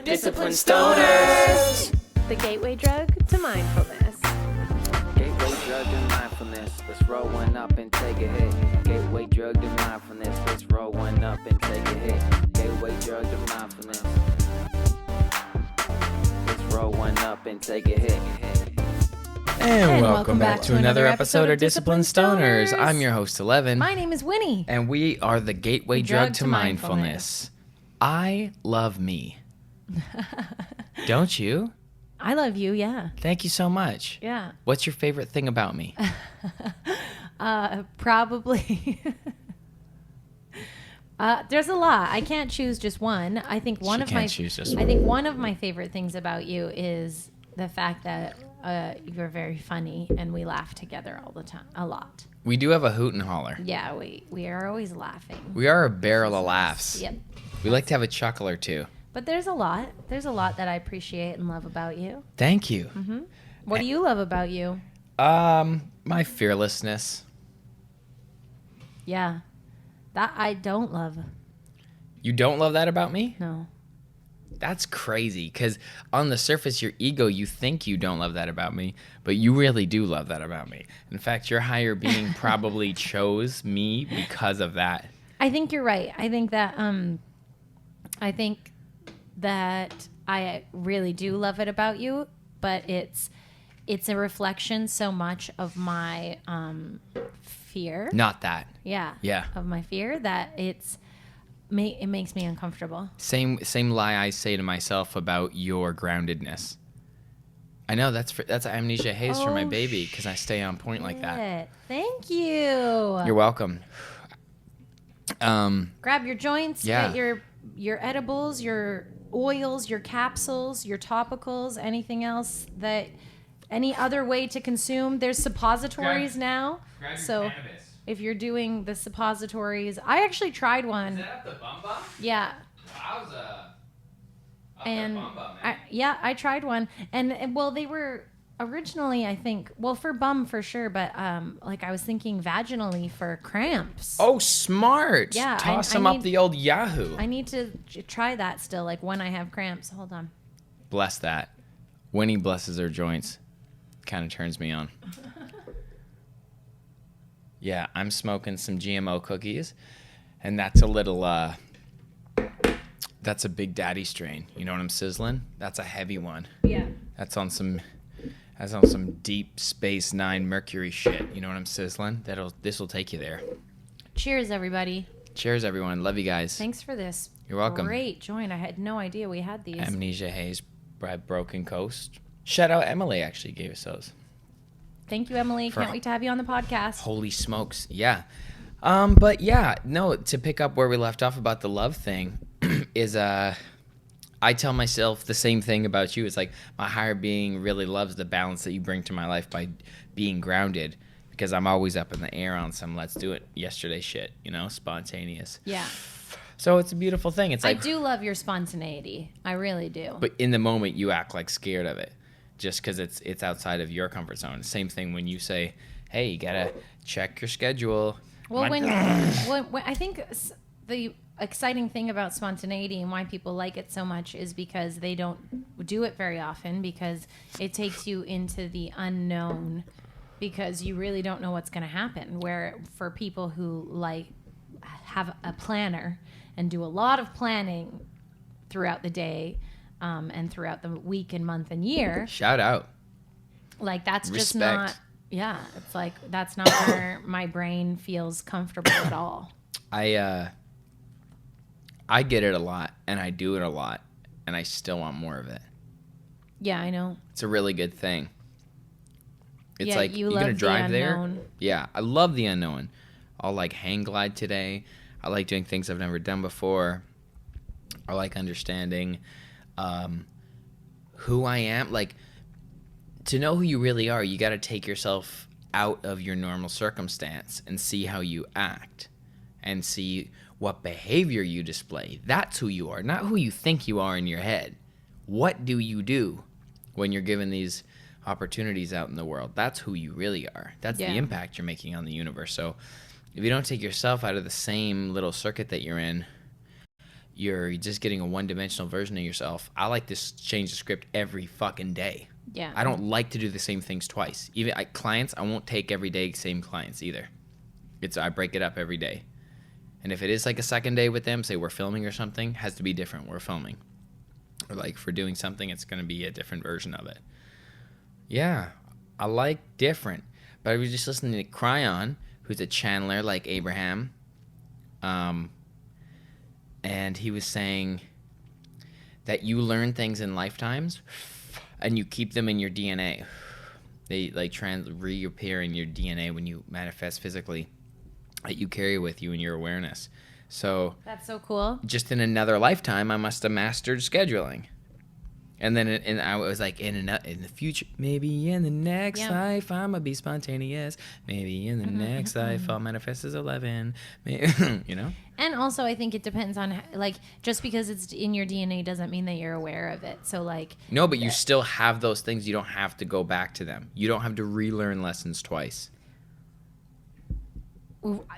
Discipline Stoners! The gateway drug to mindfulness. Gateway drug to mindfulness. Let's roll one up and take a hit. Gateway drug to mindfulness. Let's roll one up and take a hit. Gateway drug to mindfulness. Let's roll one up and take a hit. And welcome back to another episode of Discipline Stoners. I'm your host, Ellevan. My name is Winnie. And we are the gateway drug to mindfulness. I love me. Don't you? I love you, yeah. Thank you so much. Yeah. What's your favorite thing about me? Probably. There's a lot. I can't choose just one. I think one of my favorite things about you is the fact that you're very funny and we laugh together all the time, a lot. We do have a hoot and holler. Yeah, we are always laughing. We are a barrel of laughs. Yep. We like to have a chuckle or two. But there's a lot that I appreciate and love about you. Thank you. Mm-hmm. What do you love about you? My fearlessness. Yeah. That I don't love. You don't love that about me? No. That's crazy, because on the surface, your ego, you think you don't love that about me, but you really do love that about me. In fact, your higher being probably chose me because of that. I think you're right. I think that I really do love it about you, but it's a reflection so much of my fear. Not that. Yeah. Yeah. Of my fear that it makes me uncomfortable. Same lie I say to myself about your groundedness. I know that's amnesia haze for my baby because I stay on point like that. Thank you. You're welcome. Grab your joints. Yeah. Get your edibles, your oils, your capsules, your topicals, anything else any other way to consume. There's suppositories now. Grab so your cannabis. If you're doing the suppositories, I actually tried one. Is that up the bum bum? Yeah. Wowza. And I tried one, and well, they were originally, I think, well, for bum for sure, but I was thinking vaginally for cramps. Oh, smart. Yeah, Toss them up the old Yahoo. I need to try that still, like when I have cramps. Hold on. Bless that. Winnie blesses her joints. Kind of turns me on. Yeah, I'm smoking some GMO cookies, and that's a little, that's a Big Daddy strain. You know what I'm sizzling? That's a heavy one. Yeah. That's on some Deep Space Nine Mercury shit. You know what I'm sizzling? This will take you there. Cheers, everybody. Cheers, everyone. Love you guys. Thanks for this. You're welcome. Great joint. I had no idea we had these. Amnesia Haze by Broken Coast. Shout out Emily actually gave us those. Thank you, Emily. Can't wait to have you on the podcast. Holy smokes. Yeah. But yeah, no, to pick up where we left off about the love thing is I tell myself the same thing about you. It's like my higher being really loves the balance that you bring to my life by being grounded, because I'm always up in the air on some let's do it yesterday shit, spontaneous. Yeah. So it's a beautiful thing. It's like I do love your spontaneity. I really do. But in the moment you act like scared of it just because it's outside of your comfort zone. Same thing when you say, hey, you got to check your schedule. Well, when I think the exciting thing about spontaneity and why people like it so much is because they don't do it very often, because it takes you into the unknown, because you really don't know what's going to happen. Where for people who have a planner and do a lot of planning throughout the day and throughout the week and month and year. Shout out. That's Respect. just not, yeah, it's like that's not where my brain feels comfortable at all. I get it a lot, and I do it a lot, and I still want more of it. Yeah, I know. It's a really good thing. It's like, you gonna love drive the there? unknown. Yeah, I love the unknown. I'll hang glide today. I like doing things I've never done before. I like understanding who I am. To know who you really are, you got to take yourself out of your normal circumstance and see how you act and see what behavior you display. That's who you are, not who you think you are in your head. What do you do when you're given these opportunities out in the world? That's who you really are. That's the impact you're making on the universe. So if you don't take yourself out of the same little circuit that you're in, you're just getting a one-dimensional version of yourself. I like to change the script every fucking day. Yeah. I don't like to do the same things twice. Even clients, I won't take every day same clients either. I break it up every day. And if it is like a second day with them, say we're filming or something, has to be different. We're filming. Or like if we're doing something, it's going to be a different version of it. Yeah, I like different. But I was just listening to Cryon, who's a channeler like Abraham. And he was saying that you learn things in lifetimes and you keep them in your DNA. They like reappear in your DNA when you manifest physically, that you carry with you in your awareness. So that's so cool. Just in another lifetime, I must have mastered scheduling. And then I was like, in the future, maybe in the next life, I'm going to be spontaneous. Maybe in the next life, I'll manifest as Ellevan. You know? And also, I think it depends on, like, just because it's in your DNA doesn't mean that you're aware of it. So, like... No, but you still have those things. You don't have to go back to them. You don't have to relearn lessons twice.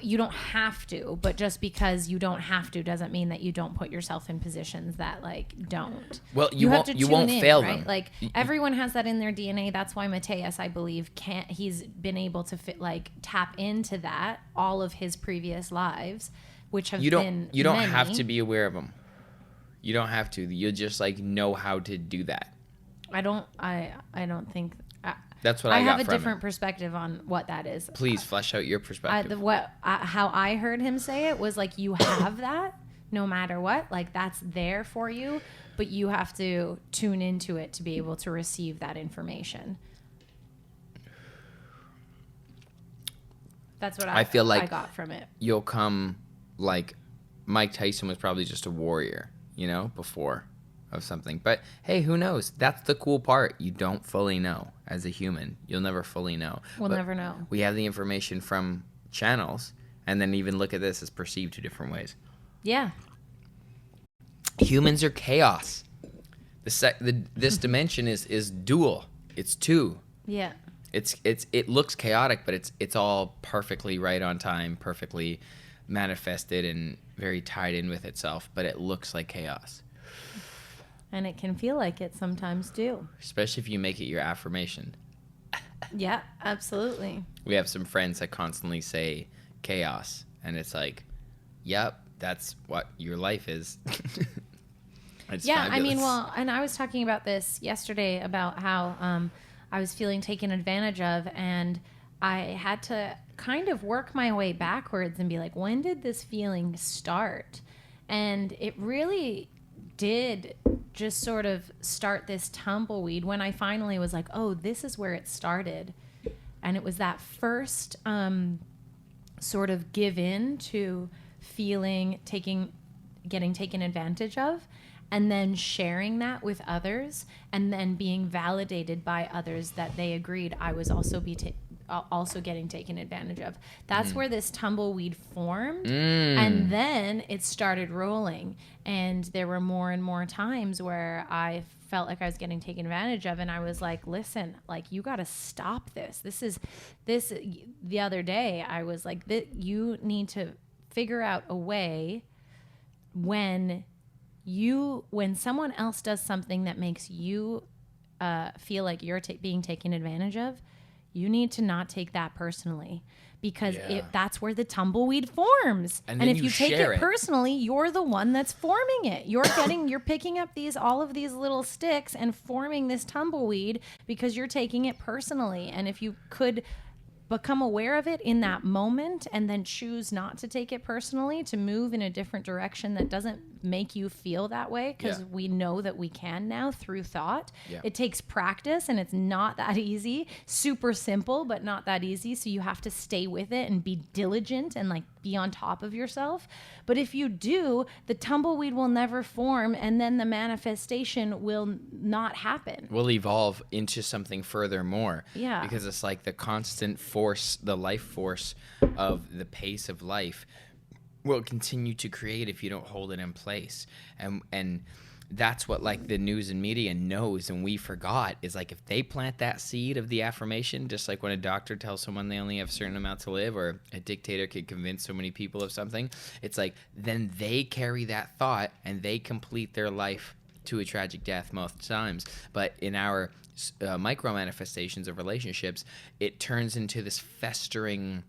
You don't have to, but just because you don't have to doesn't mean that you don't put yourself in positions that like don't. Well, you won't fail right? them. Like everyone has that in their DNA. That's why Mateus, I believe, he's been able to tap into that all of his previous lives, which have been You don't many. have to be aware of them. You don't have to. You just like know how to do that. I don't think. That's what I got have a from different perspective on what that is. Please flesh out your perspective. How I heard him say it was like, you have that no matter what, like that's there for you, but you have to tune into it to be able to receive that information. That's what I feel like I got from it. You'll come like Mike Tyson was probably just a warrior, before of something. But hey, who knows? That's the cool part. You don't fully know as a human. You'll never fully know. We'll never know. We have the information from channels, and then even look at this as perceived two different ways. Yeah. Humans are chaos. This dimension is dual. It's two. Yeah. It looks chaotic, but it's all perfectly right on time, perfectly manifested and very tied in with itself, but it looks like chaos. And it can feel like it sometimes too. Especially if you make it your affirmation. Yeah, absolutely. We have some friends that constantly say chaos, and it's like, yep, that's what your life is. Yeah, fabulous. I mean, well, and I was talking about this yesterday about how I was feeling taken advantage of, and I had to kind of work my way backwards and be like, when did this feeling start? And it really did just sort of start this tumbleweed when I finally was like, oh, this is where it started. And it was that first sort of give in to feeling getting taken advantage of, and then sharing that with others, and then being validated by others that they agreed I was also also getting taken advantage of. That's where this tumbleweed formed, and then it started rolling, and there were more and more times where I felt like I was getting taken advantage of, and I was like, listen, like, you got to stop this. The other day I was like, you need to figure out a way when someone else does something that makes you feel like you're being taken advantage of, you need to not take that personally, because that's where the tumbleweed forms. And if you take it personally, you're the one that's forming it. You're picking up all of these little sticks and forming this tumbleweed because you're taking it personally. And if you could become aware of it in that moment and then choose not to take it personally, to move in a different direction that doesn't make you feel that way, because we know that we can now through thought. It takes practice, and it's not that easy. Super simple, but not that easy. So you have to stay with it and be diligent and like be on top of yourself. But if you do, the tumbleweed will never form, and then the manifestation will not happen. Will evolve into something furthermore. Yeah. Because it's like the constant force, the life force of the pace of life will continue to create if you don't hold it in place. And that's what like the news and media knows, and we forgot, is like if they plant that seed of the affirmation, just like when a doctor tells someone they only have a certain amount to live, or a dictator could convince so many people of something, it's like then they carry that thought and they complete their life to a tragic death most times. But in our micro manifestations of relationships, it turns into this festering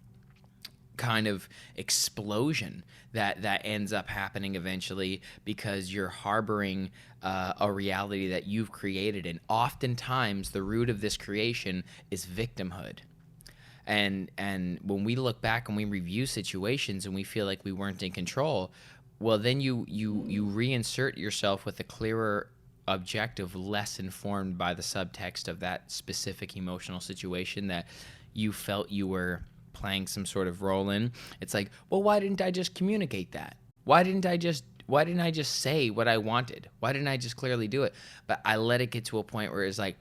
kind of explosion that ends up happening eventually because you're harboring a reality that you've created. And oftentimes the root of this creation is victimhood. And when we look back and we review situations and we feel like we weren't in control, well, then you reinsert yourself with a clearer objective, less informed by the subtext of that specific emotional situation that you felt you were playing some sort of role in. It's like, well, why didn't I just communicate that? Why didn't I just say what I wanted? Why didn't I just clearly do it? But I let it get to a point where it's like,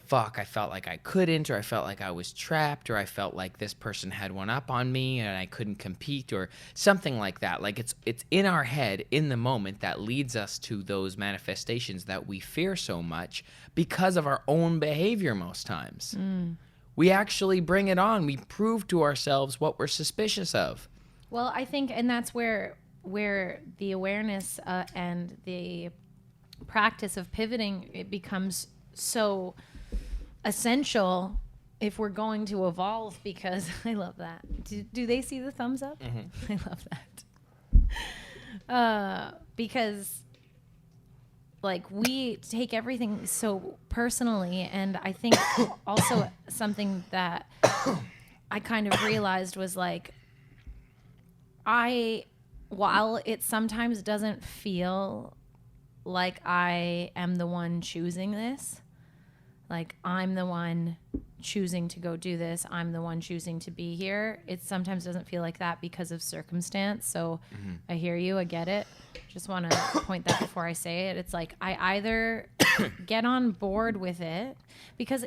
fuck, I felt like I couldn't, or I felt like I was trapped, or I felt like this person had one up on me and I couldn't compete, or something like that. Like it's in our head in the moment that leads us to those manifestations that we fear so much because of our own behavior most times. We actually bring it on. We prove to ourselves what we're suspicious of. Well, I think, and that's where the awareness and the practice of pivoting, it becomes so essential if we're going to evolve, because I love that. Do they see the thumbs up? Mm-hmm. I love that. Because like we take everything so personally, and I think also something that I kind of realized was like, while it sometimes doesn't feel like I am the one choosing this, like I'm the one choosing to go do this, I'm the one choosing to be here, it sometimes doesn't feel like that because of circumstance. So I hear you, I get it. Just want to point that before I say it. It's like I either get on board with it, because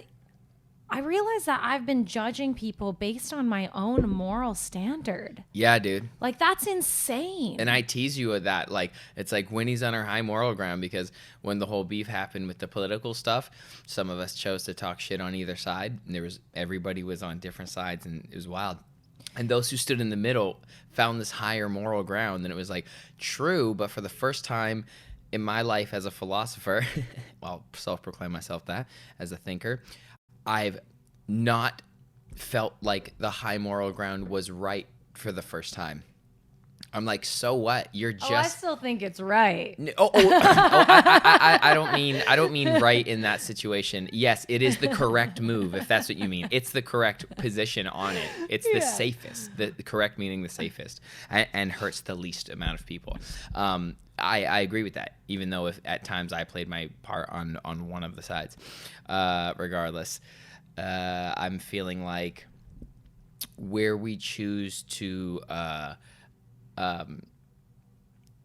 I realize that I've been judging people based on my own moral standard. Yeah, dude. Like, that's insane. And I tease you with that. Like, it's like Winnie's on her high moral ground, because when the whole beef happened with the political stuff, some of us chose to talk shit on either side. And everybody was on different sides, and it was wild. And those who stood in the middle found this higher moral ground. And it was like, true, but for the first time in my life as a philosopher, I'll self-proclaim myself that, as a thinker, I've not felt like the high moral ground was right for the first time. I'm like, so what? You're just. I still think it's right. I don't mean right in that situation. Yes, it is the correct move, if that's what you mean. It's the correct position on it. It's the safest. The correct meaning the safest, and hurts the least amount of people. I agree with that, even though if at times I played my part on one of the sides. Regardless, I'm feeling like where we choose to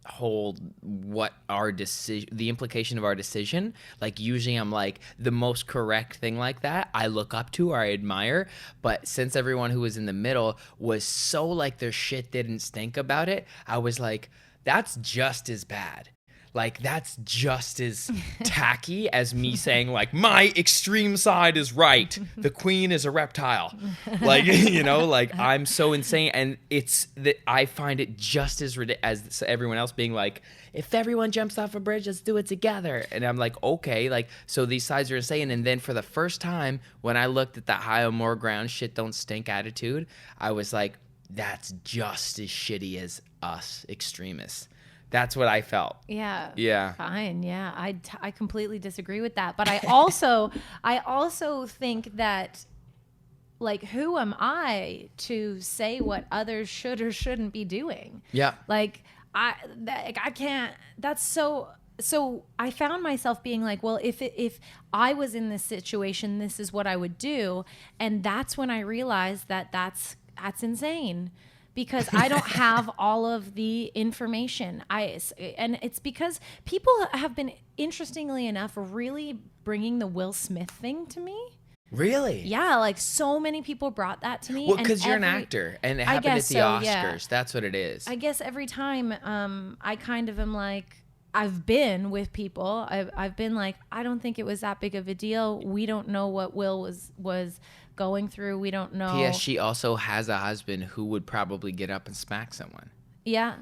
hold what our decision, the implication of our decision, like usually I'm like the most correct thing like that I look up to or I admire, but since everyone who was in the middle was so like their shit didn't stink about it, I was like, that's just as bad. Like, that's just as tacky as me saying, like, my extreme side is right. The queen is a reptile. Like, you know, like, I'm so insane. And it's that I find it just as ridiculous as everyone else being like, if everyone jumps off a bridge, let's do it together. And I'm like, okay, like, so these sides are insane. And then for the first time, when I looked at that high on more ground, shit don't stink attitude, I was like, that's just as shitty as us extremists. That's what I felt. Yeah. Yeah. Fine. Yeah. I completely disagree with that. But I also think that, like, who am I to say what others should or shouldn't be doing? Yeah. Like, I can't. That's so I found myself being like, well, if I was in this situation, this is what I would do. And that's when I realized that that's insane. Because I don't have all of the information. And it's because people have been, interestingly enough, really bringing the Will Smith thing to me. Really? Yeah, like so many people brought that to me. Well, because you're an actor, and it happened at the Oscars. Yeah. That's what it is. I guess every time I kind of am like, I've been with people. I've been like, I don't think it was that big of a deal. We don't know what Will was going through. We don't know. P.S. She also has a husband who would probably get up and smack someone. Yeah.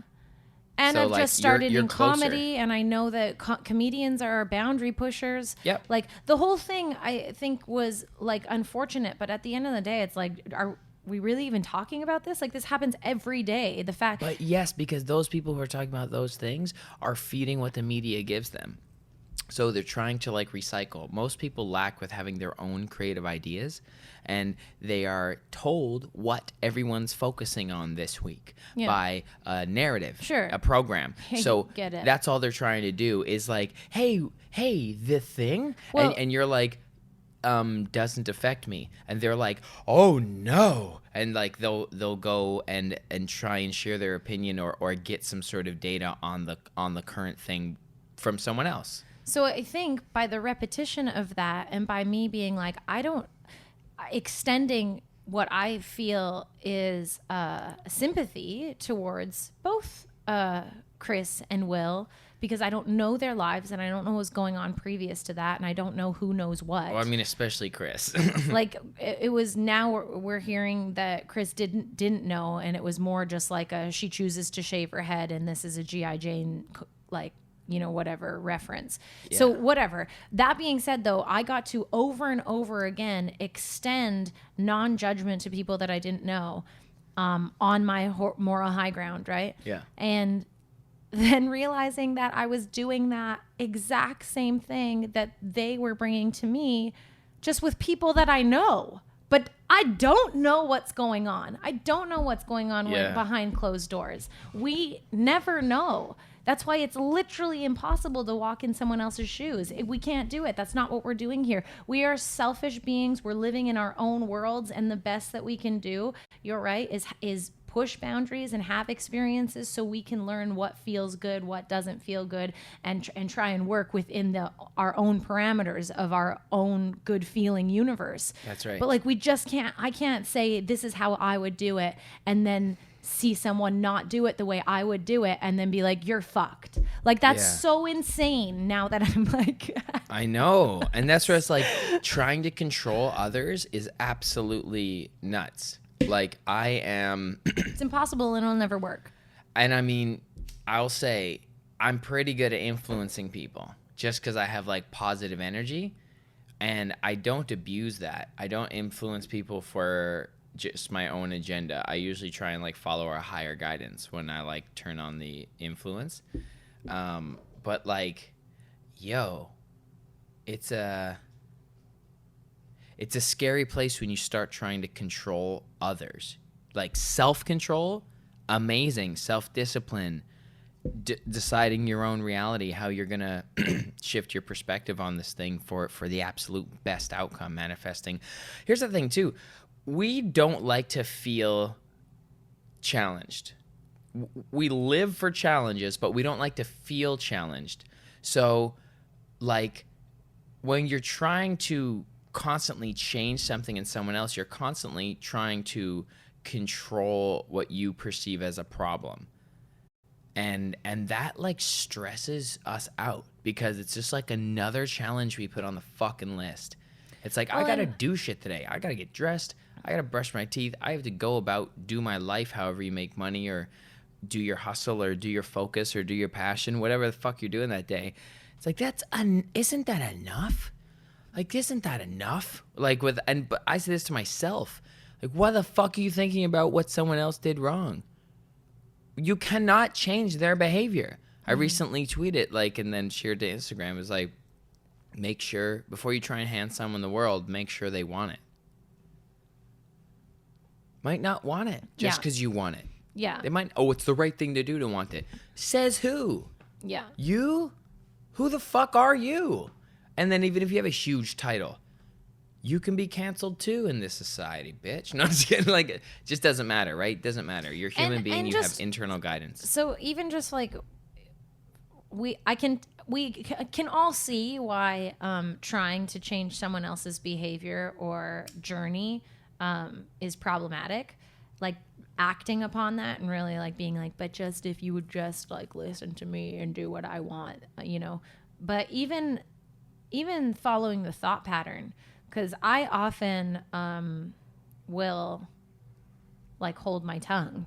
And So, I've like, just started you're in closer. comedy, and I know that comedians are boundary pushers. Yep. Like, the whole thing, I think, was, like, unfortunate. But at the end of the day, it's like, are we really even talking about this? Like, this happens every day. The fact... But yes, because those people who are talking about those things are feeding what the media gives them. So they're trying to, like, recycle. Most people lack with having their own creative ideas, and they are told what everyone's focusing on this week by a narrative, a program. So get it. that's all they're trying to do is like, hey, the thing, Well, and you're like, doesn't affect me, and they're like, oh no, and like they'll go and try and share their opinion or get some sort of data on the current thing from someone else. So I think by the repetition of that, and by me being like, extending what I feel is sympathy towards both Chris and Will, because I don't know their lives and I don't know what's going on previous to that, and I don't know who knows what. Well, I mean, especially Chris. Like, it was, now we're hearing that Chris didn't know, and it was more just like she chooses to shave her head, and this is a G.I. Jane, like, you know, whatever reference. Yeah. So whatever. That being said, though, I got to over and over again extend non-judgment to people that I didn't know on my moral high ground, right? Yeah. And then realizing that I was doing that exact same thing that they were bringing to me, just with people that I know. But I don't know what's going on. I don't know what's going on behind closed doors. We never know. That's why it's literally impossible to walk in someone else's shoes. We can't do it. That's not what we're doing here. We are selfish beings. We're living in our own worlds, and the best that we can do, you're right, is push boundaries and have experiences so we can learn what feels good, what doesn't feel good, and try and work within our own parameters of our own good feeling universe. That's right. But like, we just can't, I can't say this is how I would do it and then see someone not do it the way I would do it and then be like, you're fucked. Like, that's so insane now that I'm like... I know. And that's where it's like, trying to control others is absolutely nuts. Like, I am... It's impossible and it'll never work. And I mean, I'll say I'm pretty good at influencing people just because I have like positive energy, and I don't abuse that. I don't influence people for just my own agenda. I usually try and like follow a higher guidance when I like turn on the influence. But like, it's a scary place when you start trying to control others. Like, self-control, amazing. Self-discipline, deciding your own reality, how you're going to shift your perspective on this thing for the absolute best outcome, manifesting. Here's the thing, too. We don't like to feel challenged. We live for challenges, but we don't like to feel challenged. So, like, when you're trying to constantly change something in someone else, you're constantly trying to control what you perceive as a problem. And that like stresses us out because it's just like another challenge we put on the fucking list. It's like, I gotta do shit today. I gotta get dressed. I gotta brush my teeth. I have to go about, do my life however you make money, or do your hustle, or do your focus, or do your passion, whatever the fuck you're doing that day. It's like, isn't that enough? Like, isn't that enough? Like, but I say this to myself. Like, what the fuck are you thinking about what someone else did wrong? You cannot change their behavior. I recently tweeted, like, and then shared to Instagram. It was like, make sure, before you try and hand someone the world, make sure they want it. Might not want it just because you want it. Yeah. They might, it's the right thing to do to want it. Says who? Yeah. You? Who the fuck are you? And then even if you have a huge title, you can be canceled too in this society, bitch. No, I'm just kidding. Like, it just doesn't matter, right? Doesn't matter. You're a human being. You have internal guidance. So even just like, we can all see why trying to change someone else's behavior or journey is problematic. Like, acting upon that and really like being like, but just if you would just like listen to me and do what I want, but even following the thought pattern, because I often will like hold my tongue,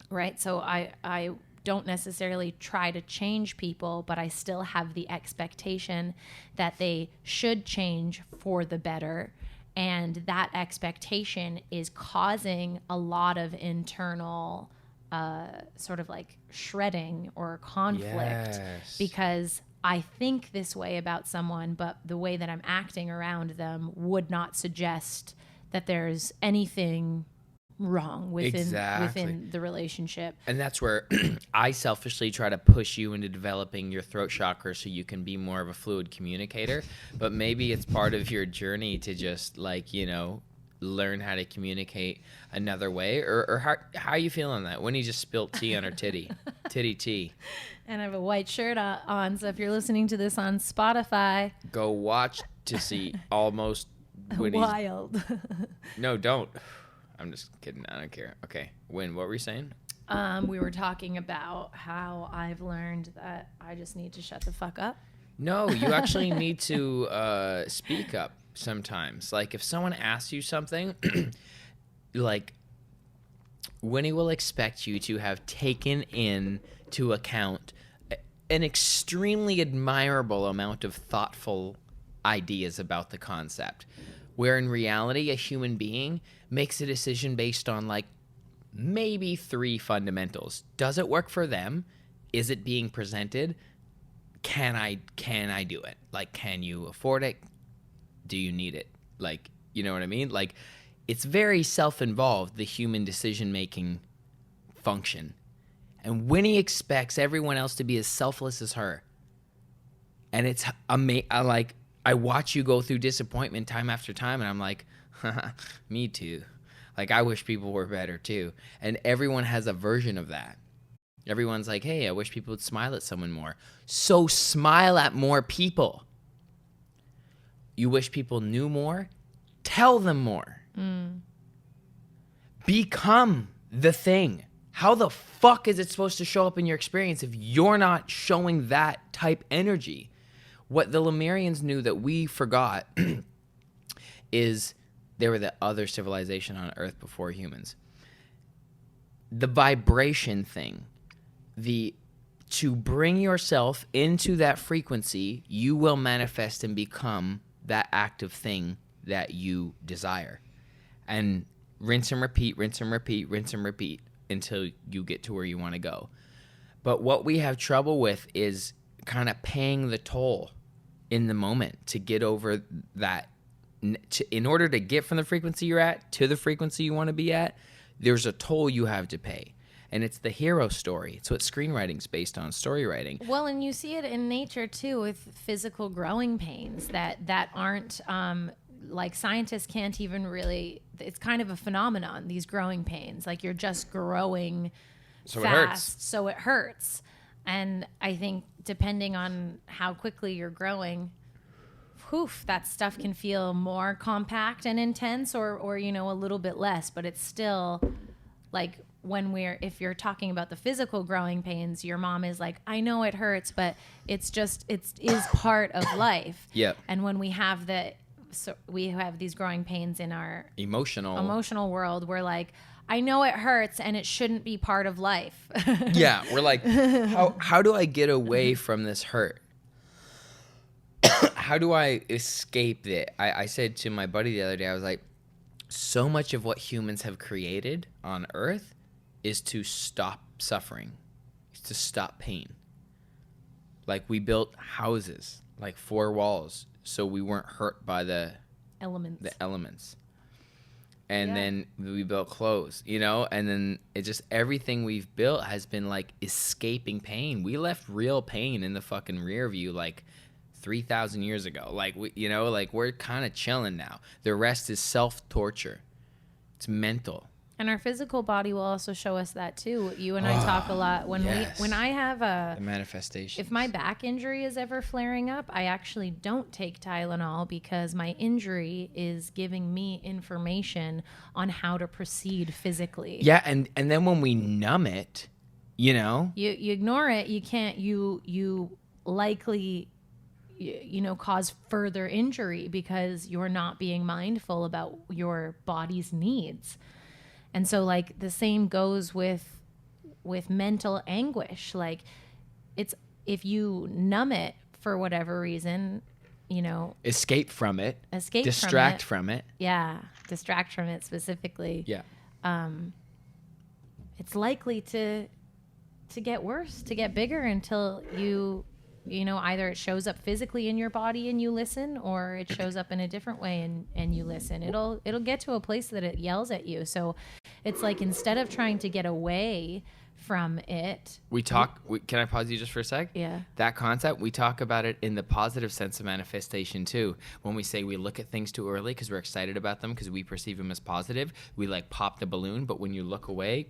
right? So I don't necessarily try to change people, but I still have the expectation that they should change for the better. And that expectation is causing a lot of internal sort of like shredding or conflict, because I think this way about someone, but the way that I'm acting around them would not suggest that there's anything wrong within the relationship. And that's where I selfishly try to push you into developing your throat chakra so you can be more of a fluid communicator. But maybe it's part of your journey to just like, learn how to communicate another way. Or how are you feeling on that? Winnie just spilt tea on her titty. Titty tea. And I have a white shirt on, so if you're listening to this on Spotify, go watch to see almost Winnie's... Wild. No, don't. I'm just kidding. I don't care. Okay. Win, what were you saying? We were talking about how I've learned that I just need to shut the fuck up. No, you actually need to speak up sometimes. Like if someone asks you something, like Winnie will expect you to have taken into account an extremely admirable amount of thoughtful ideas about the concept, where in reality a human being makes a decision based on like maybe 3 fundamentals. Does it work for them? Is it being presented? Can I do it? Like, can you afford it? Do you need it? Like, you know what I mean? Like, it's very self-involved, the human decision-making function. And Winnie expects everyone else to be as selfless as her. And it's I watch you go through disappointment time after time, and I'm like, me too. Like, I wish people were better too. And everyone has a version of that. Everyone's like, hey, I wish people would smile at someone more. So smile at more people. You wish people knew more? Tell them more. Become the thing. How the fuck is it supposed to show up in your experience if you're not showing that type energy? What the Lemurians knew that we forgot is they were the other civilization on Earth before humans. The vibration thing, to bring yourself into that frequency, you will manifest and become that active thing that you desire. And rinse and repeat, rinse and repeat, rinse and repeat until you get to where you want to go. But what we have trouble with is kind of paying the toll in the moment to get over that. In order to get from the frequency you're at to the frequency you want to be at, there's a toll you have to pay. And it's the hero story. It's what screenwriting's based on, story writing. Well, and you see it in nature too with physical growing pains that aren't like scientists can't even really, it's kind of a phenomenon, these growing pains. Like you're just growing so fast, so it hurts. And I think depending on how quickly you're growing, that stuff can feel more compact and intense or a little bit less, but it's still like if you're talking about the physical growing pains, your mom is like, I know it hurts, but it is part of life. Yep. And when we have we have these growing pains in our emotional world, we're like, I know it hurts and it shouldn't be part of life. Yeah. We're like, how do I get away from this hurt? How do I escape it? I said to my buddy the other day, I was like, so much of what humans have created on Earth is to stop suffering, is to stop pain. Like we built houses, like 4 walls, so we weren't hurt by the elements. And then we built clothes, and then it just, everything we've built has been like escaping pain. We left real pain in the fucking rear view, like 3,000 years ago. Like we're kind of chilling now. The rest is self-torture. It's mental. And our physical body will also show us that too. You and I talk a lot when yes. when I have The manifestation. if my back injury is ever flaring up, I actually don't take Tylenol because my injury is giving me information on how to proceed physically. Yeah, and then when we numb it, you know, You ignore it, you can't you likely cause further injury because you're not being mindful about your body's needs. And so like the same goes with mental anguish. Like it's, if you numb it for whatever reason, escape from it, distract from it. Yeah, distract from it specifically. Yeah. It's likely to get worse, to get bigger until either it shows up physically in your body and you listen, or it shows up in a different way and you listen. It'll get to a place that it yells at you. So it's like, instead of trying to get away from it, can I pause you just for a sec? Yeah. That concept, we talk about it in the positive sense of manifestation too. When we say we look at things too early because we're excited about them because we perceive them as positive, we like pop the balloon, but when you look away,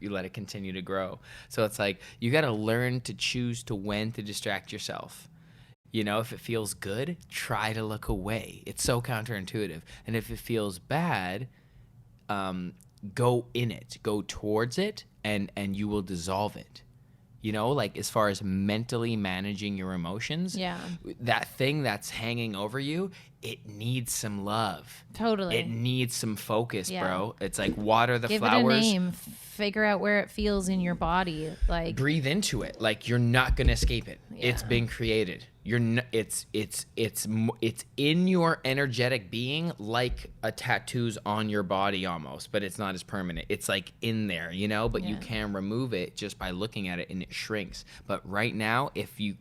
you let it continue to grow. So it's like, you got to learn to choose to when to distract yourself. If it feels good, try to look away. It's so counterintuitive. And if it feels bad, go in it, go towards it, and you will dissolve it. Like as far as mentally managing your emotions, Yeah. that thing that's hanging over you, it needs some love. Totally. It needs some focus, Yeah. bro. It's like water the give flowers. it a name, figure out where it feels in your body. Like, Breathe into it. Like, you're not gonna escape it. Yeah. It's been created. You're not, it's in your energetic being, like a tattoo's on your body almost, but it's not as permanent. It's like in there, but you Yeah. can remove it just by looking at it, and it shrinks. But right now, if you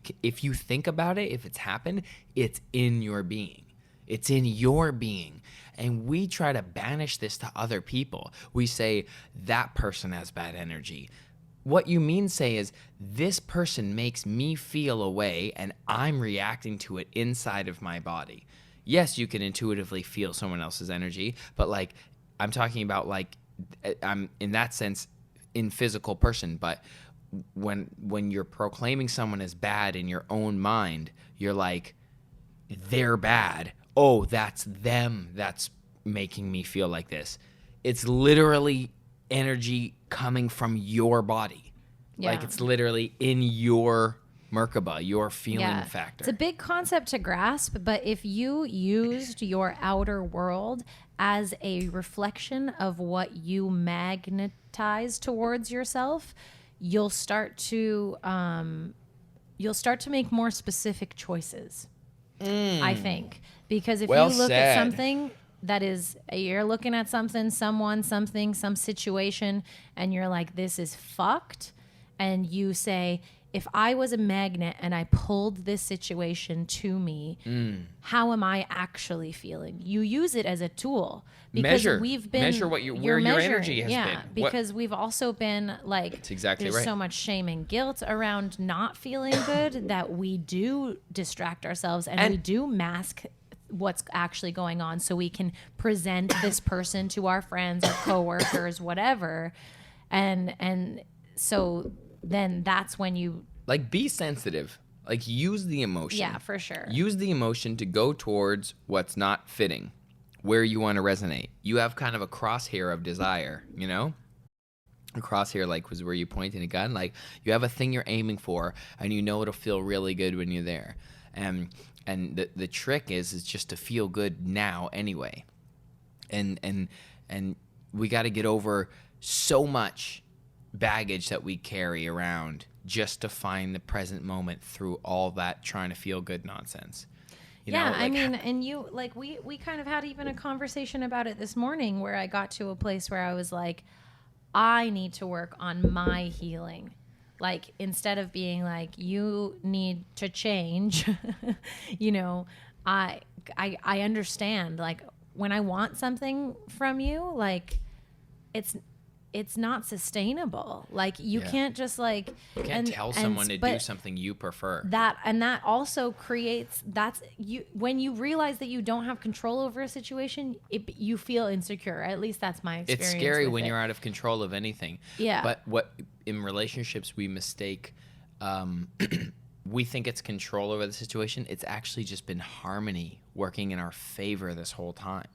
think about it, if it's happened, it's in your being. It's in your being. And we try to banish this to other people. We say, that person has bad energy. What you mean say is, this person makes me feel a way and I'm reacting to it inside of my body. Yes, you can intuitively feel someone else's energy, but like, I'm talking about like, I'm in that sense in physical person, but when you're proclaiming someone as bad in your own mind, you're like, they're bad. Oh, that's them that's making me feel like this. It's literally energy coming from your body. Yeah. Like, it's literally in your Merkaba, your feeling factor. It's a big concept to grasp, but if you used your outer world as a reflection of what you magnetize towards yourself, you'll start to make more specific choices. I think, because if Well you look said. at something that is, you're looking at something, someone, something, some situation, and you're like, this is fucked, and you say, if I was a magnet and I pulled this situation to me, how am I actually feeling? You use it as a tool, because Measure what you're where your measuring. energy has been. Because we've also been like, That's exactly there's right. so much shame and guilt around not feeling good that we do distract ourselves and we do mask what's actually going on so we can present this person to our friends or coworkers, whatever. And so then that's when you, Like, be sensitive. Like, use the emotion. yeah, for sure. Use the emotion to go towards what's not fitting, where you want to resonate. You have kind of a crosshair of desire, A crosshair, like, was where you pointed a gun. Like, you have a thing you're aiming for, and it'll feel really good when you're there. And the trick is just to feel good now anyway. And we got to get over so much baggage that we carry around just to find the present moment through all that trying to feel good nonsense. I mean, and you, like, we kind of had even a conversation about it this morning where I got to a place where I was like, I need to work on my healing. Like, instead of being like, you need to change, I understand, like, when I want something from you, like, it's not sustainable. Like you can't just like You can't tell someone to do something you prefer. That also creates when you realize that you don't have control over a situation, you feel insecure. At least that's my experience. It's scary when you're out of control of anything. Yeah. But what in relationships we mistake, we think it's control over the situation. It's actually just been harmony working in our favor this whole time.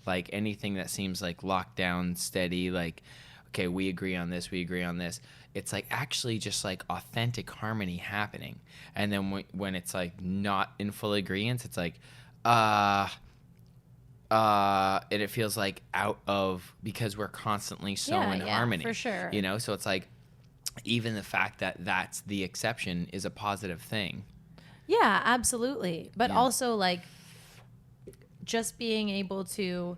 Like anything that seems like locked down, steady, like, okay, we agree on this, we agree on this. It's like actually just like authentic harmony happening. And then when it's like not in full agreement, it's like, and it feels like out of, because we're constantly so in harmony. For sure. You know, so it's like even the fact that that's the exception is a positive thing. Yeah, absolutely. But also like just being able to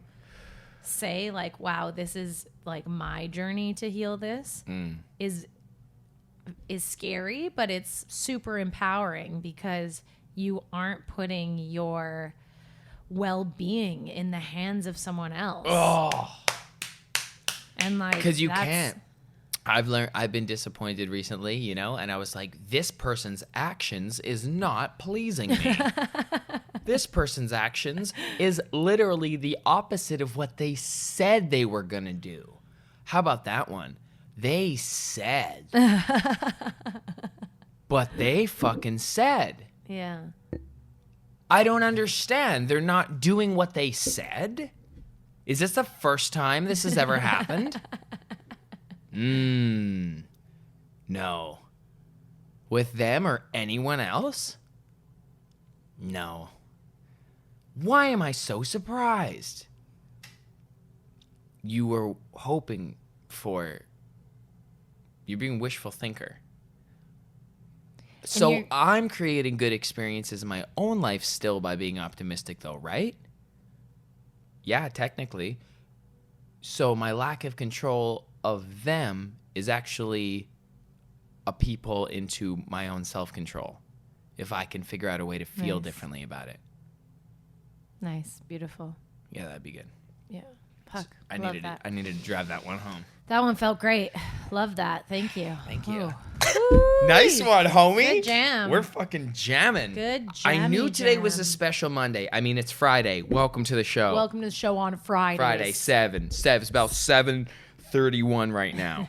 say like, wow, this is like my journey to heal this is scary, but it's super empowering because you aren't putting your well-being in the hands of someone else. Oh. And like, because you can't. I've been disappointed recently, you know, and I was like, this person's actions is not pleasing me. This person's actions is literally the opposite of what they said they were going to do. How about that one? They said. But they fucking said. Yeah. I don't understand. They're not doing what they said? Is this the first time this has ever happened? No. With them or anyone else? No. Why am I so surprised? You were hoping for... You're being wishful thinker. So I'm creating good experiences in my own life still by being optimistic though, right? Yeah, technically. So my lack of control of them is actually a peephole into my own self-control if I can figure out a way to feel differently about it. Nice. Beautiful. Yeah, that'd be good. Yeah. Fuck. I needed to drive that one home. That one felt great. Love that. Thank you. Thank you. Oh. Nice one, homie. Good jam. We're fucking jamming. Good I knew today jam. was a special Monday. I mean, it's Friday. Welcome to the show. Welcome to the show on Friday. Friday, 7. It's about 7:31 right now.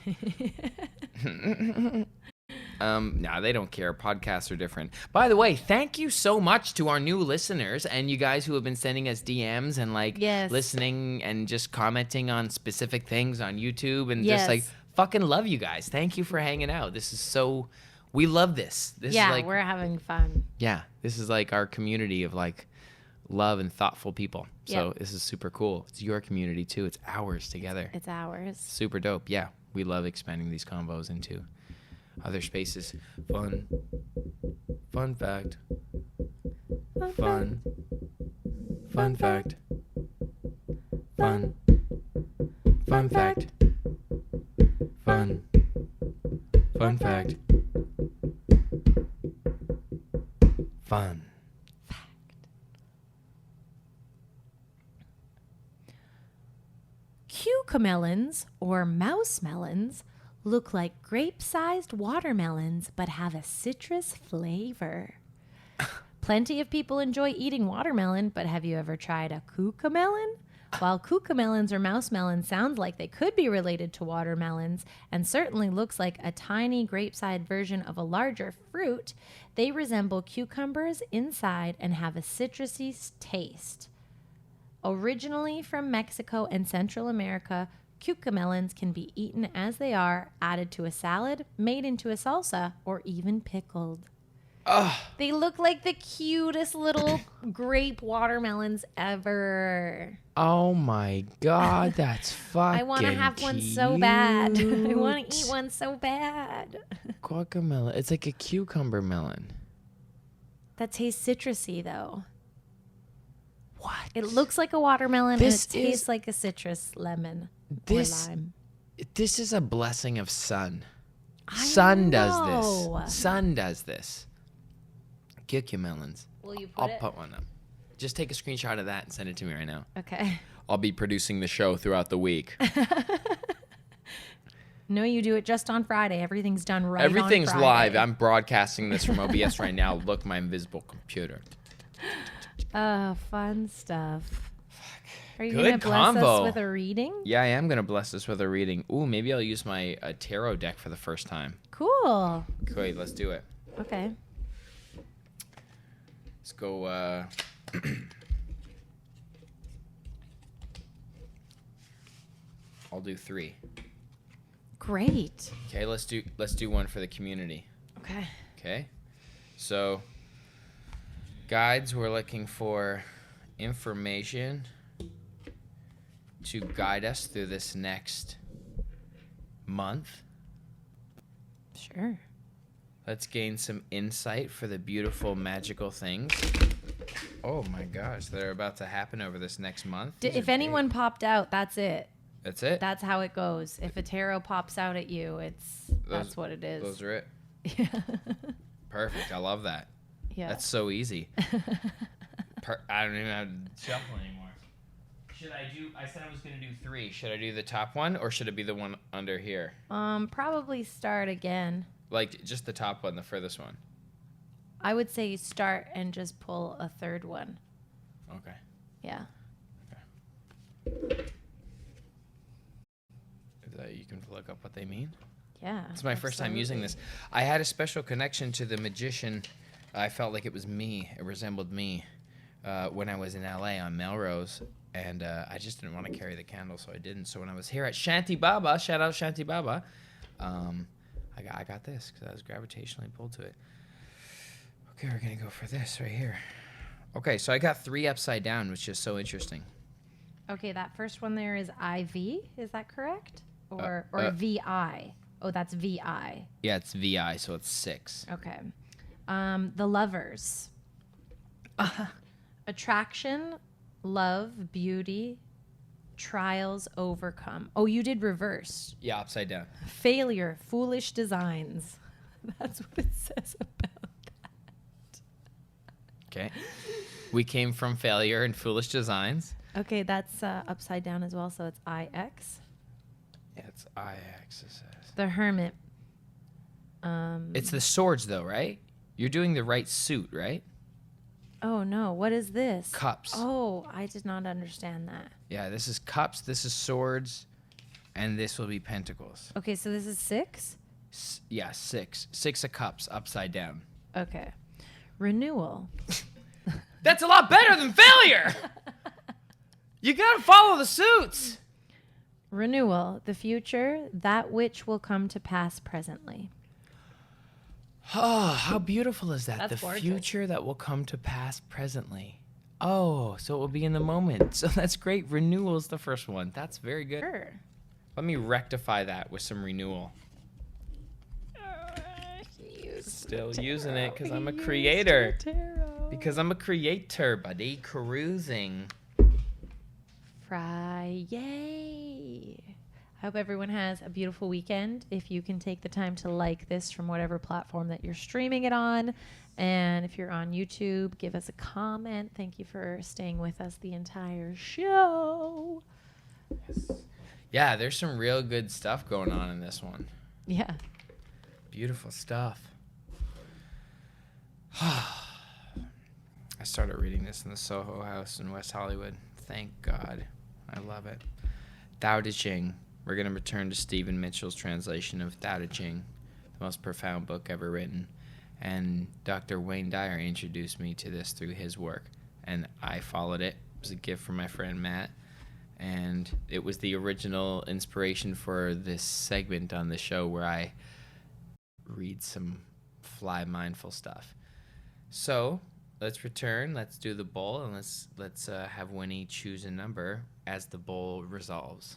No, they don't care. Podcasts are different. By the way, thank you so much to our new listeners and you guys who have been sending us DMs and like listening and just commenting on specific things on YouTube and just like fucking love you guys. Thank you for hanging out. This is so, we love this. This is like, we're having fun. Yeah, this is like our community of like love and thoughtful people. So this is super cool. It's your community too. It's ours together. It's ours. Super dope. Yeah, we love expanding these convos into other spaces. Fun fact. Fun fact. Fun fact. Fun fact. Fun. Cucamelons, or mouse melons, look like grape-sized watermelons but have a citrus flavor. Plenty of people enjoy eating watermelon, but have you ever tried a cucamelon? While cucamelons or mouse melons sound like they could be related to watermelons and certainly looks like a tiny grape-sized version of a larger fruit, they resemble cucumbers inside and have a citrusy taste. Originally from Mexico and Central America, cucamelons can be eaten as they are, added to a salad, made into a salsa, or even pickled. They look like the cutest little grape watermelons ever. Oh my God, that's fucking I want to have one so bad. I want to eat one so bad. Guacamole. It's like a cucumber melon. That tastes citrusy, though. What? It looks like a watermelon and it tastes like a citrus lemon or lime. This is a blessing of sun. Sun does this. Sun does this. Cucamelons. Will you put I'll put one up. Just take a screenshot of that and send it to me right now. Okay. I'll be producing the show throughout the week. No, you do it just on Friday. Everything's done right Everything's on Friday. live. I'm broadcasting this from OBS right now. Look, my invisible computer. Fun stuff. Are you Good going to bless combo. us with a reading? Yeah, I am going to bless this with a reading. Ooh, maybe I'll use my tarot deck for the first time. Cool. Great, let's do it. Okay. Let's go. I'll do 3. Great. Okay, let's do one for the community. Okay. Okay. So, guides, we're looking for information to guide us through this next month. Sure. Let's gain some insight for the beautiful, magical things. Oh my gosh, that are about to happen over this next month. If anyone popped out, that's it. That's it? That's how it goes. If a tarot pops out at you, that's what it is. Those are it? Yeah. Perfect. I love that. Yeah. That's so easy. I don't even have to shuffle anymore. Should I do, I said I was going to do 3. Should I do the top one or should it be the one under here? Probably start again. Like just the top one, the furthest one. I would say start and just pull a third one. Okay. Yeah. You can look up what they mean. Yeah. It's my first time using this. I had a special connection to the magician. I felt like it was me. It resembled me when I was in LA on Melrose. And I just didn't want to carry the candle, so I didn't. So when I was here at Shanti Baba, shout out Shanti Baba, I got this because I was gravitationally pulled to it. Okay, we're going to go for this right here. Okay, so I got 3 upside down, which is so interesting. Okay, that first one there is IV. Is that correct? Or VI? Oh, that's VI. Yeah, it's VI, so it's 6. Okay. The lovers. Attraction, love, beauty, trials overcome. Oh, you did reverse. Yeah, upside down. Failure, foolish designs. That's what it says about that. Okay. We came from failure and foolish designs. Okay, that's upside down as well, so it's IX. Yeah, it's IX. It says. The hermit. It's the swords, though, right? You're doing the right suit, right? Oh, no. What is this? Cups. Oh, I did not understand that. Yeah, this is cups, this is swords, and this will be pentacles. Okay, so this is 6? Yeah, 6. 6 of cups, upside down. Okay. Renewal. That's a lot better than failure! You gotta follow the suits! Renewal. The future, that which will come to pass presently. Oh, how beautiful is that? That's the gorgeous. future that will come to pass presently. Oh, so it will be in the moment. So that's great. Renewal is the first one. That's very good. Sure. Let me rectify that with some renewal. Still using it because I'm a creator. Because I'm a creator, buddy. Cruising. Friday. I hope everyone has a beautiful weekend. If you can take the time to like this from whatever platform that you're streaming it on. And if you're on YouTube, give us a comment. Thank you for staying with us the entire show. Yes. Yeah, there's some real good stuff going on in this one. Yeah. Beautiful stuff. I started reading this in the Soho House in West Hollywood. Thank God. I love it. Tao Te Ching. We're going to return to Stephen Mitchell's translation of Tao Te Ching, the most profound book ever written. And Dr. Wayne Dyer introduced me to this through his work. And I followed it. It was a gift from my friend Matt. And it was the original inspiration for this segment on the show where I read some fly mindful stuff. So let's return. Let's do the bowl, and let's have Winnie choose a number as the bowl resolves.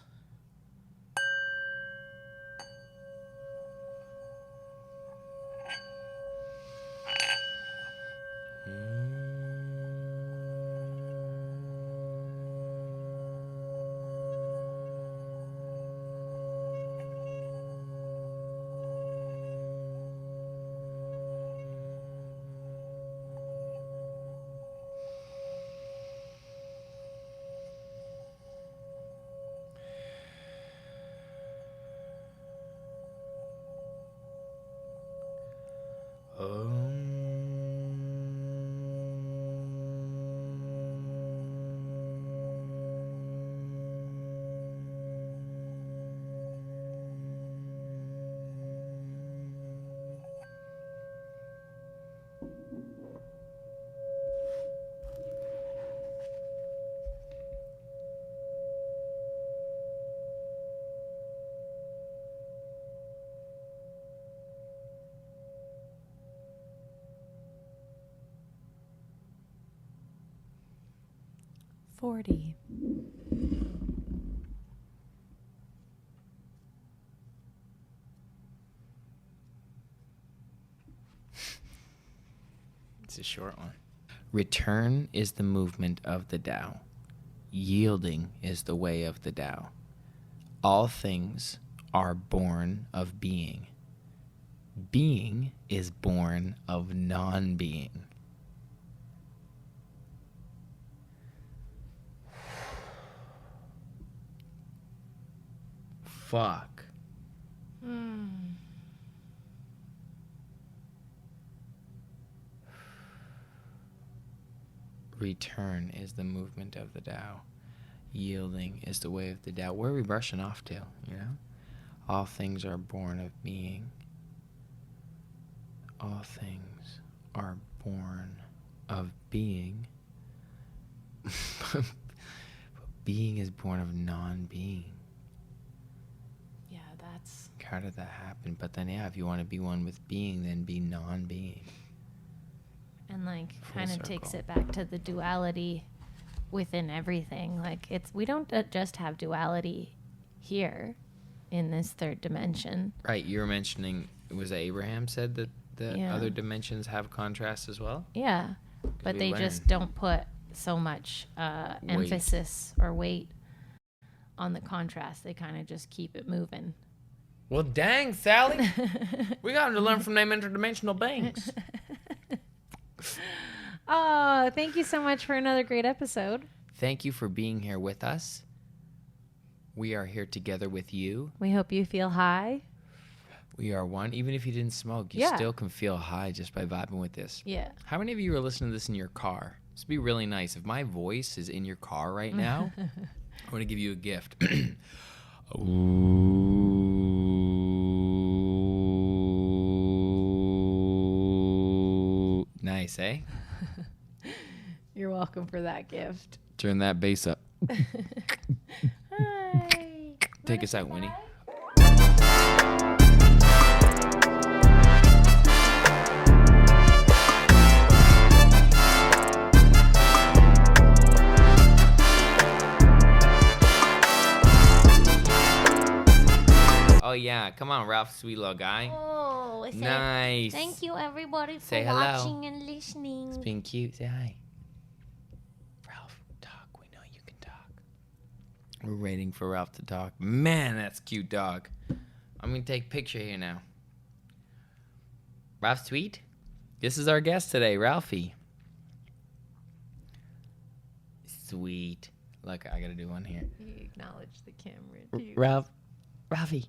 40. It's a short one. Return is the movement of the Tao. Yielding is the way of the Tao. All things are born of being. Being is born of non-being. Fuck. Return is the movement of the Tao. Yielding is the way of the Tao. Where are we brushing off to, you know? All things are born of being. All things are born of being. Being is born of non-being. Yeah, that's... How did that happen? But then, yeah, if you want to be one with being, then be non-being. And like Full kind of circle. takes it back to the duality within everything. Like we don't just have duality here in this third dimension. Right, you were mentioning, was it Abraham said that the Yeah. other dimensions have contrast as well? Yeah, but we they learn. just don't put so much emphasis or weight on the contrast. They kind of just keep it moving. Well, dang, Sally. We got to learn from them interdimensional beings. Oh, thank you so much for another great episode. Thank you for being here with us. We are here together with you. We hope you feel high. We are one. Even if you didn't smoke, you Yeah. still can feel high just by vibing with this. Yeah. How many of you are listening to this in your car? This would be really nice. If my voice is in your car right now, I want to give you a gift. Ooh. Nice, eh? You're welcome for that gift. Turn that bass up. Hi. Take us out, Winnie. Oh yeah, come on, Ralph, sweet little guy. Oh, Nice. thank you everybody for Say hello. watching and listening. Being cute, say hi. Ralph, talk. We know you can talk. We're waiting for Ralph to talk. Man, that's cute, dog. I'm gonna take a picture here now. Ralph, sweet. This is our guest today, Ralphie. Sweet. Look, I gotta do one here. You acknowledge the camera too. Ralphie.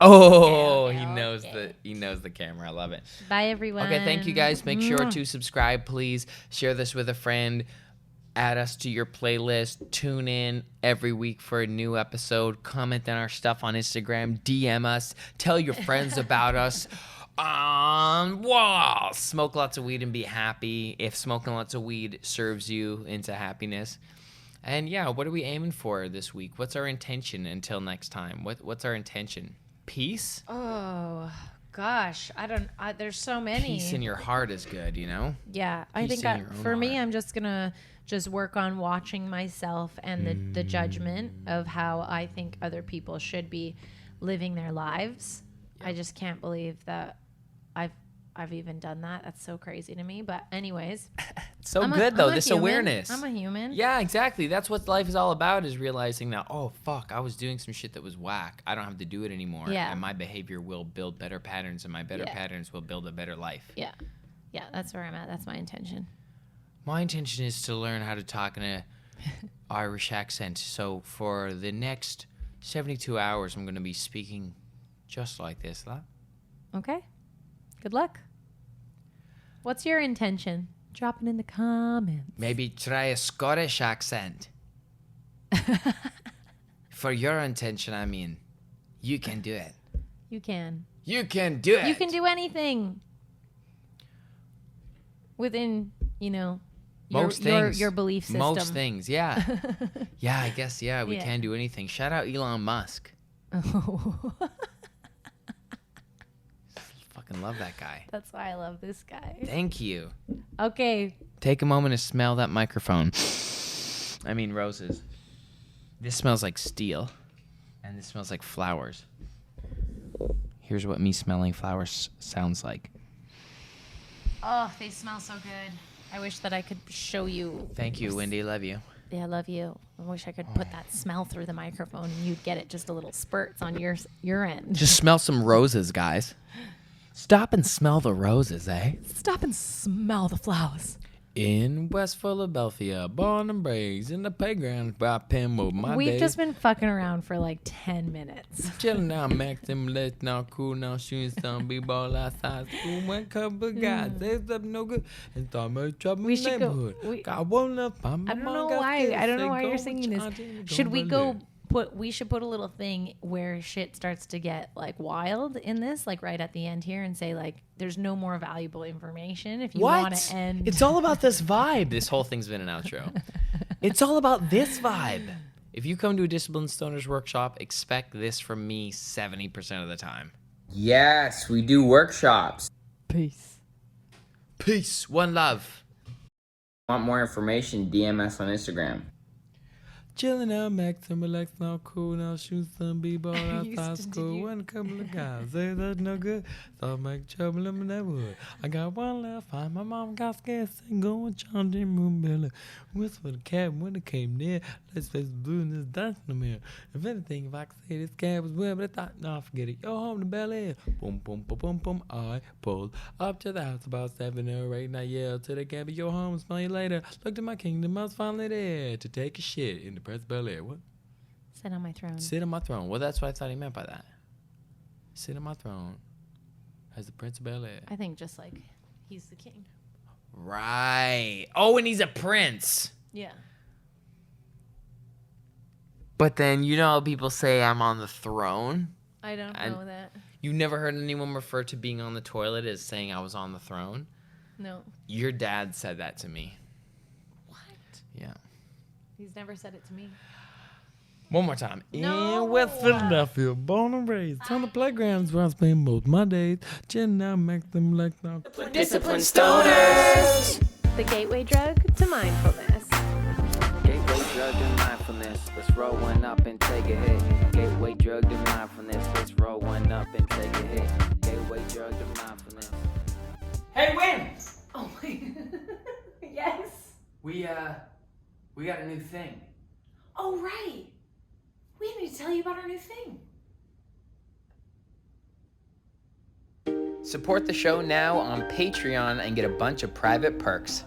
Oh, Okay, he knows okay. he knows the camera. I love it. Bye everyone. Okay, thank you guys. Make sure Mwah. to subscribe, please. Share this with a friend. Add us to your playlist. Tune in every week for a new episode. Comment on our stuff on Instagram. DM us. Tell your friends about us. Smoke lots of weed and be happy. If smoking lots of weed serves you into happiness. And yeah, what are we aiming for this week? What's our intention until next time? What's our intention? Peace? Oh gosh, there's so many. Peace in your heart is good, you know? Yeah, I Peace think in your own for me, heart. I'm just gonna work on watching myself and the judgment of how I think other people should be living their lives. Yeah. I just can't believe that I've even done that. That's so crazy to me. But anyways, So I'm good though, I'm this human. awareness. I'm a human. Yeah, exactly. That's what life is all about, is realizing that, oh, fuck, I was doing some shit that was whack. I don't have to do it anymore. Yeah. And my behavior will build better patterns, and my better Yeah. patterns will build a better life. Yeah, that's where I'm at. That's my intention. My intention is to learn how to talk in a Irish accent. So for the next 72 hours, I'm going to be speaking just like this. Lah. Okay. Good luck. What's your intention? Drop it in the comments. Maybe try a Scottish accent. For your intention, I mean, you can do it. You can. You can do it. You can do anything within, Most things. your belief system. Most things, yeah. Yeah, I guess, we Yeah. can do anything. Shout out Elon Musk. Oh. Fucking fucking love that guy. That's why I love this guy. Thank you. Okay. Take a moment to smell that microphone. I mean roses. This smells like steel. And this smells like flowers. Here's what me smelling flowers sounds like. Oh, they smell so good. I wish that I could show you. Thank you, Wendy. Love you. Yeah, I love you. I wish I could put that smell through the microphone and you'd get it just a little spurts on your end. Just smell some roses, guys. Stop and smell the roses, eh? Stop and smell the flowers. In West Philadelphia, born and raised in the playground by Pimble. We've just been fucking around for like 10 minutes. Chilling now, Max them lit now, cool now, shooting some b-ball outside school. One couple of guys, there's up no good, and thought much trouble We in the should go. neighborhood. Got one up, I don't know why. I don't know why you're singing this. Should we go? We should put a little thing where shit starts to get like wild in this, like right at the end here, and say like, "There's no more valuable information." If you want to end, It's all about this vibe. This whole thing's been an outro. It's all about this vibe. If you come to a Disciplined Stoners workshop, expect this from me 70% of the time. Yes, we do workshops. Peace. Peace. One love. Want more information? DM us on Instagram. Chilling out, Max and relax now, cool now, shoot some b-ball outside Did school. you- One couple of guys, say that's no good. Thought make trouble in the neighborhood. I got one left, find my mom got scared, saying go and chant in room belly. Whisper the cat when it came near. Let's face the blue in this dance in the mirror. If anything, if I could say this cat was well, but I thought, no, forget it. Yo, home to belly. Boom, boom, boom, boom, boom. I pulled up to the house about 7 or 8, and I yelled to the cat, be your home, smell you later. Looked at my kingdom, I was finally there to take a shit in the Prince Bel Air. What? Sit on my throne. Sit on my throne. Well, that's what I thought he meant by that. Sit on my throne as the Prince of Bel Air. I think just like he's the king. Right. Oh, and he's a prince. Yeah. But then, you know how people say I'm on the throne? I don't And- know that. You never heard anyone refer to being on the toilet as saying I was on the throne? No. Your dad said that to me. What? Yeah. He's never said it to me. One more time. No. In West Philadelphia, born and raised on the playgrounds where I spend most my days. Chilling now, make them like now. Disciplined Stoners! The gateway drug to mindfulness. Gateway drug to mindfulness. Let's roll one up and take a hit. Gateway drug to mindfulness. Let's roll one up and take a hit. Gateway drug to mindfulness. Hey, Win! Oh my. Yes. We got a new thing. Oh, right. We need to tell you about our new thing. Support the show now on Patreon and get a bunch of private perks.